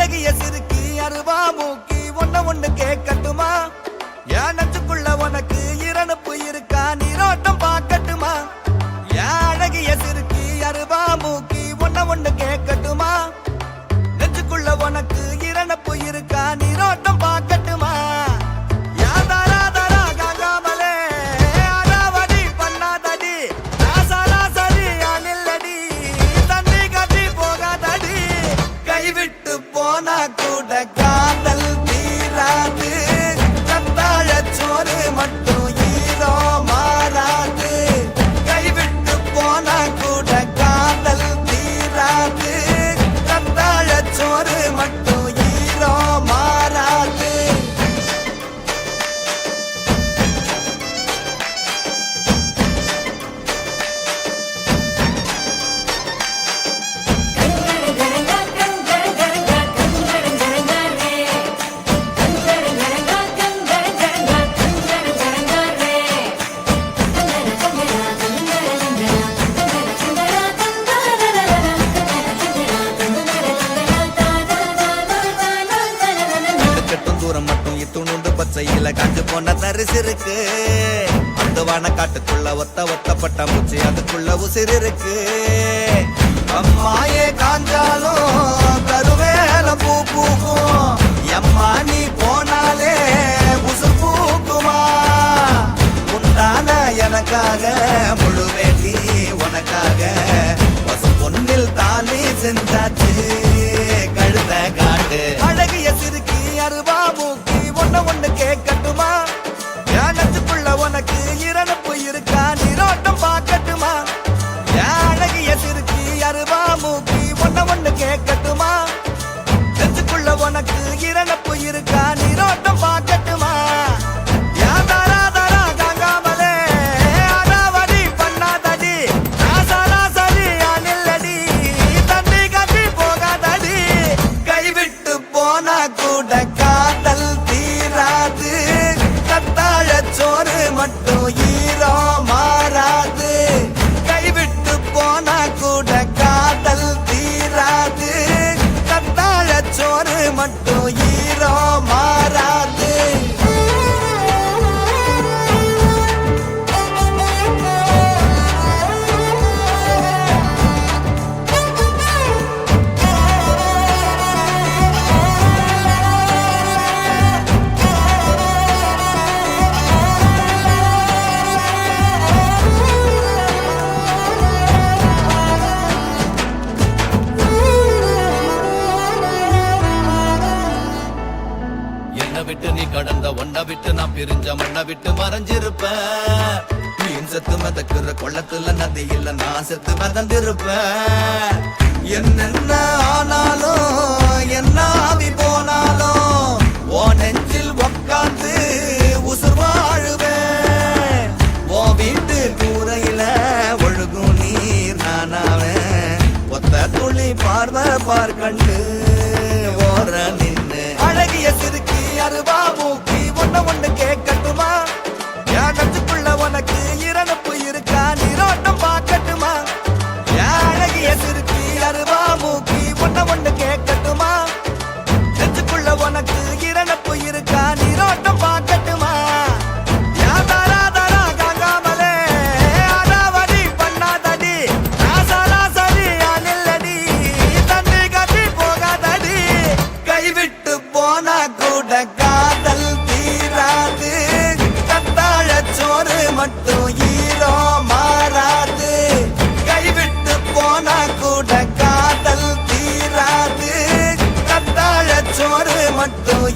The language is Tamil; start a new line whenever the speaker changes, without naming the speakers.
அழகிய சிறுக்கி அருவா மூக்கி ஒண்ணு கேட்கட்டுமா? என் நெஞ்சுக்குள்ள உனக்கு இரணுப்பு இருக்கா, நீரோட்டம் பார்க்கட்டுமா? என் அழகிய சிறுக்கி அருவா மூக்கி ஒண்ணு கேட்கட்டுமா? நெஞ்சுக்குள்ள உனக்கு இரணுப்பு இருக்கா, நீரோட்டம் பார்க்கட்டுமா? விட்டு போனா கூட காதல் தீராது, கத்தாழ சோறு மட்டும் ஈரோ மாறாது. கைவிட்டு போனா கூட காதல் தீராது, கத்தாழ சோறு மட்டும் ஈரோ மாறாது. பச்சையில காஞ்சு போன தரிசு இருக்கு, அந்த வான காட்டுக்குள்ள ஒத்தப்பட்ட மூச்சு அதுக்குள்ள உசிறு இருக்கு. அம்மாயே காஞ்சாலும் கருவேல பூ பூக்கும், எம்மா நீ போனாலே உசு பூக்குமா? உண்டான எனக்காக முழு வேண்டி உனக்காக பசு பொண்ணில் தானே செஞ்சாச்சு கழுத காட்டு. அழகிய சிறுக்கி அருவா மூக்கி ஒண்ணு கேட்கட்டுமா? என் நெஞ்சுக்குள்ள உனக்கு இரணுப்பு இருக்கா, நீரோட்டம் பார்க்கட்டுமா? என் அழகிய சிறுக்கி அருவா மூக்கி ஒண்ணு கேட்கட்டுமா? நெஞ்சுக்குள்ள உனக்கு இரணுப்பு இருக்கா, நீரோட்டம் பார்க்கட்டுமா? கைவிட்டு போனா கூட காதல் தீராது, கத்தாழ சோறு மட்டும் ஈரோ மாறாது. கைவிட்டு போனா கூட காதல் தீராது, கத்தாழ சோறு மட்டும் ஈரோ மாறாது.
விட்டு நீ கடந்த ஒன்ன விட்டு நான் பிரிஞ்ச மண்ண விட்டு மறைஞ்சிருப்பேன். மீன் செத்து மிதக்குற கொள்ளத்துல நதி இல்ல, நான் செத்து மிதந்திருப்பேன். என்னென்ன ஆனாலும் என்ன ஆவி போனாலும் ஓ நெஞ்சில் உக்காந்து உசுர் வாழுவேன். ஓ வீட்டு கூரையில ஒழுகும் நீர் நானாவேன். ஒத்த துளி பார்வை பார்க்கண்டு ஓர நின்னு.
அழகிய சிறுக்கி அருவா மூக்கி ஒண்ணு கேட்கட்டுமா? என் நெஞ்சுக்குள்ள உனக்கு இரணுப்பு இருக்கா, நீரோட்டம் பார்க்கட்டுமா? என் அழகிய சிறுக்கி அருவா மூக்கி ஒண்ணு கேட்கட்டுமா? நெஞ்சுக்குள்ள உனக்கு இரணுப்பு இருக்கா, நீரோட்டம் பார்க்கட்டுமா? கைவிட்டு போனா கூட காதல் தீராது, கத்தாழ சோறு மட்டும் ஈரோ மாறாது. கைவிட்டு போனா கூட காதல் தீராது, கத்தாழ சோறு மட்டும்